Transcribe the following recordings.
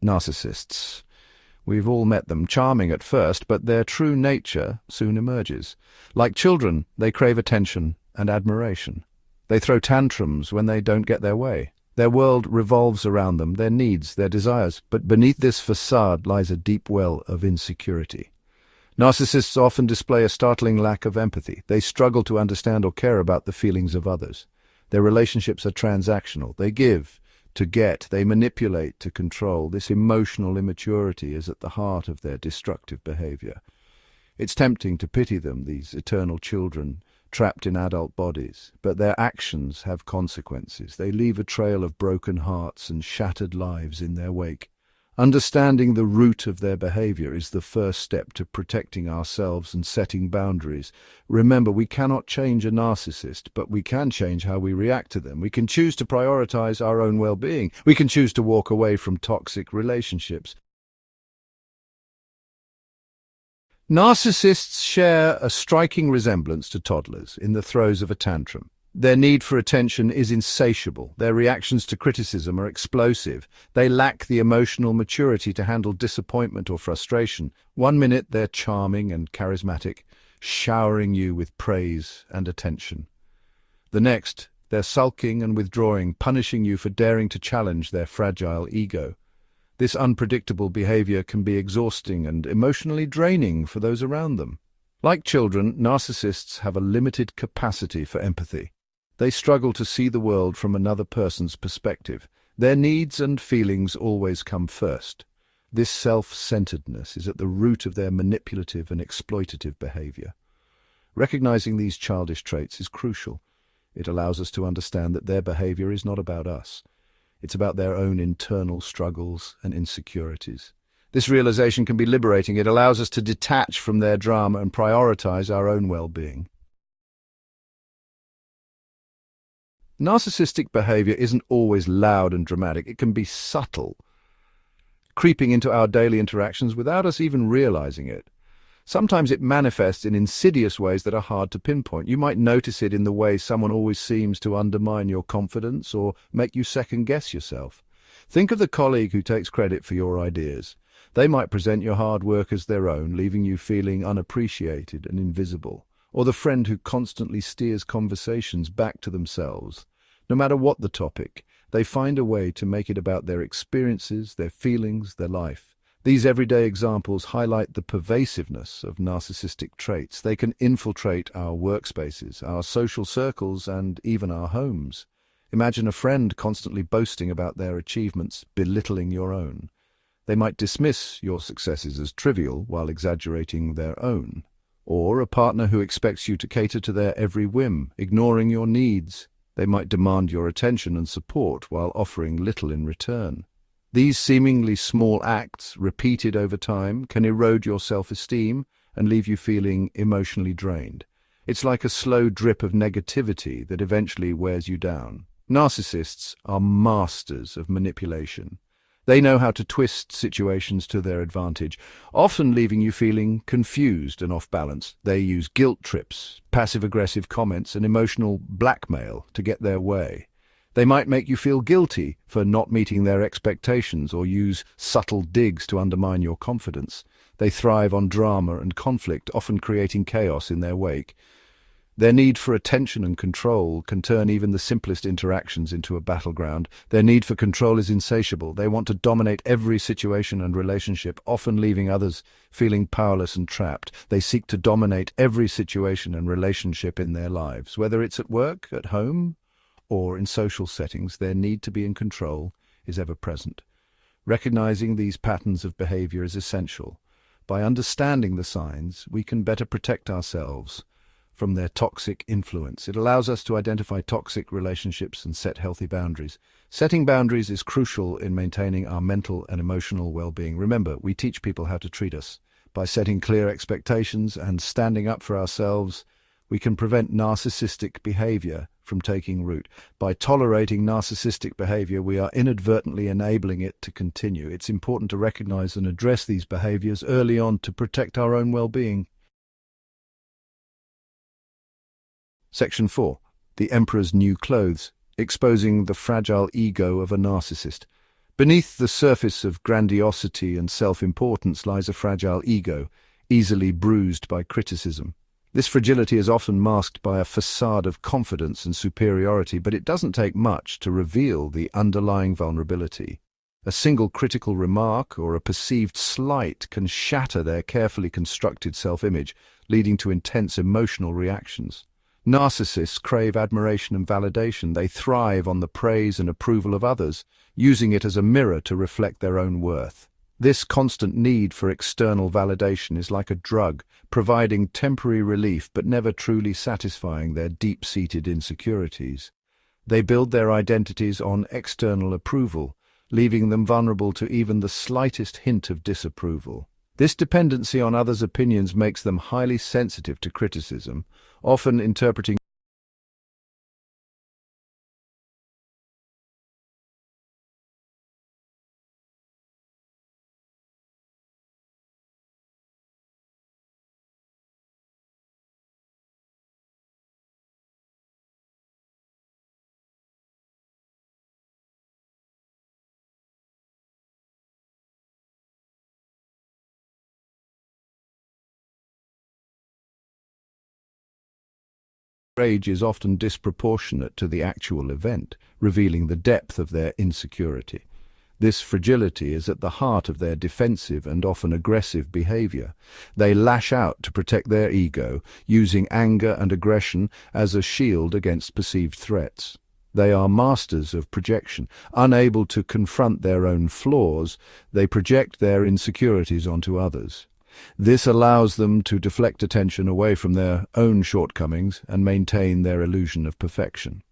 Narcissists. We've all met them, charming at first, but their true nature soon emerges. Like children, they crave attention and admiration. They throw tantrums when they don't get their way. Their world revolves around them, their needs, their desires, but beneath this facade lies a deep well of insecurity. Narcissists often display a startling lack of empathy. They struggle to understand or care about the feelings of others. Their relationships are transactional. They give to get, they manipulate to control. This emotional immaturity is at the heart of their destructive behavior. It's tempting to pity them, these eternal children trapped in adult bodies, but their actions have consequences. They leave a trail of broken hearts and shattered lives in their wake. Understanding the root of their behavior is the first step to protecting ourselves and setting boundaries. Remember, we cannot change a narcissist, but we can change how we react to them. We can choose to prioritize our own well-being. We can choose to walk away from toxic relationships. Narcissists share a striking resemblance to toddlers in the throes of a tantrum. Their need for attention is insatiable. Their reactions to criticism are explosive. They lack the emotional maturity to handle disappointment or frustration. One minute they're charming and charismatic, showering you with praise and attention. The next, they're sulking and withdrawing, punishing you for daring to challenge their fragile ego. This unpredictable behavior can be exhausting and emotionally draining for those around them. Like children, narcissists have a limited capacity for empathy. They struggle to see the world from another person's perspective. Their needs and feelings always come first. This self-centeredness is at the root of their manipulative and exploitative behavior. Recognizing these childish traits is crucial. It allows us to understand that their behavior is not about us. It's about their own internal struggles and insecurities. This realization can be liberating. It allows us to detach from their drama and prioritize our own well-being. Narcissistic behavior isn't always loud and dramatic. It can be subtle, creeping into our daily interactions without us even realizing it. Sometimes it manifests in insidious ways that are hard to pinpoint. You might notice it in the way someone always seems to undermine your confidence or make you second-guess yourself. Think of the colleague who takes credit for your ideas. They might present your hard work as their own, leaving you feeling unappreciated and invisible. Or the friend who constantly steers conversations back to themselves. No matter what the topic, they find a way to make it about their experiences, their feelings, their life. These everyday examples highlight the pervasiveness of narcissistic traits. They can infiltrate our workspaces, our social circles, and even our homes. Imagine a friend constantly boasting about their achievements, belittling your own. They might dismiss your successes as trivial while exaggerating their own. Or a partner who expects you to cater to their every whim, ignoring your needs. They might demand your attention and support while offering little in return. These seemingly small acts, repeated over time, can erode your self-esteem and leave you feeling emotionally drained. It's like a slow drip of negativity that eventually wears you down. Narcissists are masters of manipulation. They know how to twist situations to their advantage, often leaving you feeling confused and off balance. They use guilt trips, passive-aggressive comments, and emotional blackmail to get their way. They might make you feel guilty for not meeting their expectations or use subtle digs to undermine your confidence. They thrive on drama and conflict, often creating chaos in their wake. Their need for attention and control can turn even the simplest interactions into a battleground. Their need for control is insatiable. They want to dominate every situation and relationship, often leaving others feeling powerless and trapped. They seek to dominate every situation and relationship in their lives. Whether it's at work, at home, or in social settings, their need to be in control is ever present. Recognizing these patterns of behavior is essential. By understanding the signs, we can better protect ourselves from their toxic influence. It allows us to identify toxic relationships and set healthy boundaries. Setting boundaries is crucial in maintaining our mental and emotional well-being. Remember, we teach people how to treat us. By setting clear expectations and standing up for ourselves, we can prevent narcissistic behavior from taking root. By tolerating narcissistic behavior, we are inadvertently enabling it to continue. It's important to recognize and address these behaviors early on to protect our own well-being. Section 4. The Emperor's New Clothes, exposing the fragile ego of a narcissist. Beneath the surface of grandiosity and self-importance lies a fragile ego, easily bruised by criticism. This fragility is often masked by a facade of confidence and superiority, but it doesn't take much to reveal the underlying vulnerability. A single critical remark or a perceived slight can shatter their carefully constructed self-image, leading to intense emotional reactions. Narcissists crave admiration and validation. They thrive on the praise and approval of others, using it as a mirror to reflect their own worth. This constant need for external validation is like a drug, providing temporary relief but never truly satisfying their deep-seated insecurities. They build their identities on external approval, leaving them vulnerable to even the slightest hint of disapproval. This dependency on others' opinions makes them highly sensitive to criticism, often interpreting rage is often disproportionate to the actual event, revealing the depth of their insecurity. This fragility is at the heart of their defensive and often aggressive behavior. They lash out to protect their ego, using anger and aggression as a shield against perceived threats. They are masters of projection. Unable to confront their own flaws, they project their insecurities onto others. This allows them to deflect attention away from their own shortcomings and maintain their illusion of perfection.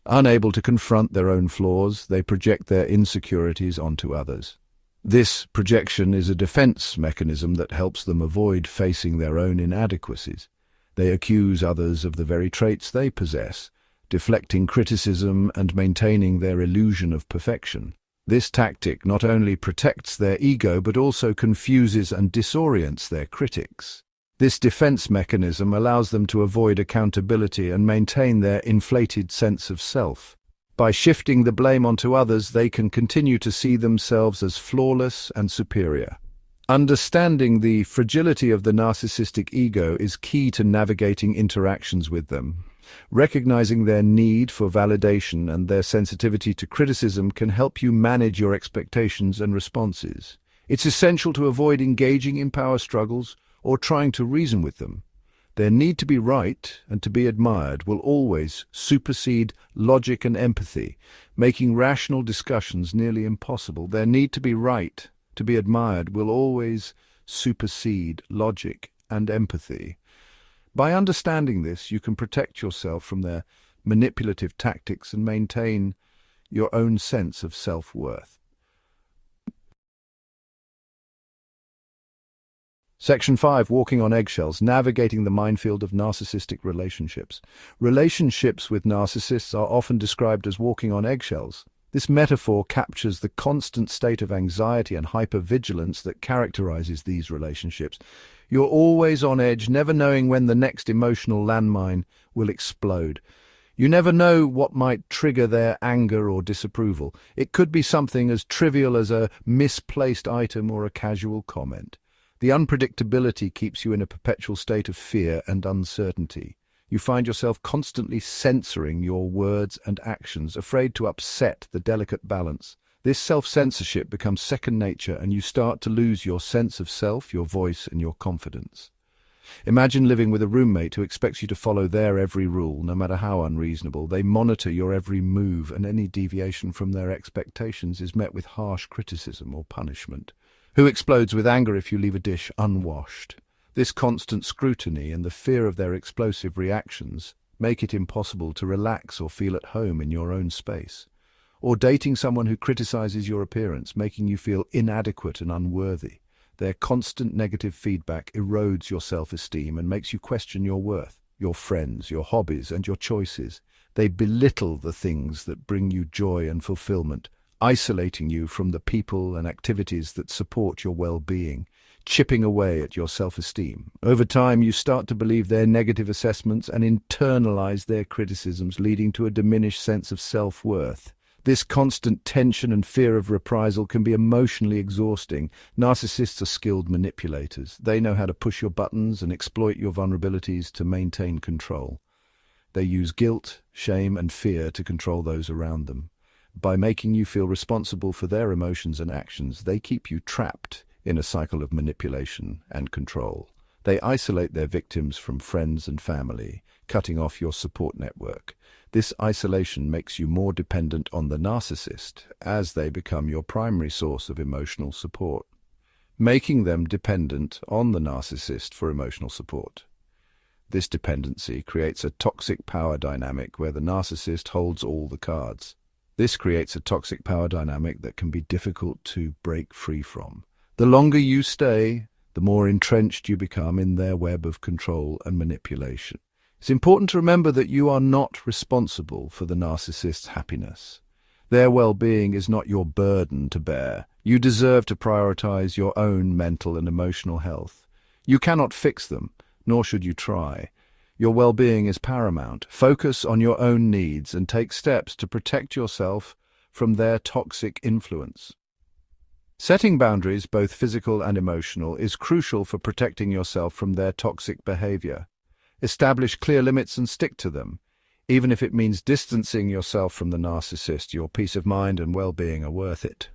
Unable to confront their own flaws, they project their insecurities onto others. This projection is a defense mechanism that helps them avoid facing their own inadequacies. They accuse others of the very traits they possess, deflecting criticism and maintaining their illusion of perfection. This tactic not only protects their ego but also confuses and disorients their critics. This defense mechanism allows them to avoid accountability and maintain their inflated sense of self. By shifting the blame onto others, they can continue to see themselves as flawless and superior. Understanding the fragility of the narcissistic ego is key to navigating interactions with them. Recognizing their need for validation and their sensitivity to criticism can help you manage your expectations and responses. It's essential to avoid engaging in power struggles or trying to reason with them. Their need to be right and to be admired will always supersede logic and empathy, making rational discussions nearly impossible. Their need to be right, to be admired, will always supersede logic and empathy. By understanding this, you can protect yourself from their manipulative tactics and maintain your own sense of self-worth. Section 5. Walking on eggshells, navigating the minefield of narcissistic relationships. Relationships with narcissists are often described as walking on eggshells. This metaphor captures the constant state of anxiety and hypervigilance that characterizes these relationships. You're always on edge, never knowing when the next emotional landmine will explode. You never know what might trigger their anger or disapproval. It could be something as trivial as a misplaced item or a casual comment. The unpredictability keeps you in a perpetual state of fear and uncertainty. You find yourself constantly censoring your words and actions, afraid to upset the delicate balance. This self-censorship becomes second nature, and you start to lose your sense of self, your voice, and your confidence. Imagine living with a roommate who expects you to follow their every rule, no matter how unreasonable. They monitor your every move, and any deviation from their expectations is met with harsh criticism or punishment. Who explodes with anger if you leave a dish unwashed? This constant scrutiny and the fear of their explosive reactions make it impossible to relax or feel at home in your own space. Or dating someone who criticizes your appearance, making you feel inadequate and unworthy. Their constant negative feedback erodes your self-esteem and makes you question your worth, your friends, your hobbies, and your choices. They belittle the things that bring you joy and fulfillment, isolating you from the people and activities that support your well-being, chipping away at your self-esteem. Over time, you start to believe their negative assessments and internalize their criticisms, leading to a diminished sense of self-worth. This constant tension and fear of reprisal can be emotionally exhausting. Narcissists are skilled manipulators. They know how to push your buttons and exploit your vulnerabilities to maintain control. They use guilt, shame, and fear to control those around them. By making you feel responsible for their emotions and actions, they keep you trapped in a cycle of manipulation and control. They isolate their victims from friends and family, cutting off your support network. This isolation makes you more dependent on the narcissist as they become your primary source of emotional support, making them dependent on the narcissist for emotional support. This dependency creates a toxic power dynamic where the narcissist holds all the cards. This creates a toxic power dynamic that can be difficult to break free from. The longer you stay, the more entrenched you become in their web of control and manipulation. It's important to remember that you are not responsible for the narcissist's happiness. Their well-being is not your burden to bear. You deserve to prioritize your own mental and emotional health. You cannot fix them, nor should you try. Your well-being is paramount. Focus on your own needs and take steps to protect yourself from their toxic influence. Setting boundaries, both physical and emotional, is crucial for protecting yourself from their toxic behavior. Establish clear limits and stick to them. Even if it means distancing yourself from the narcissist, your peace of mind and well-being are worth it.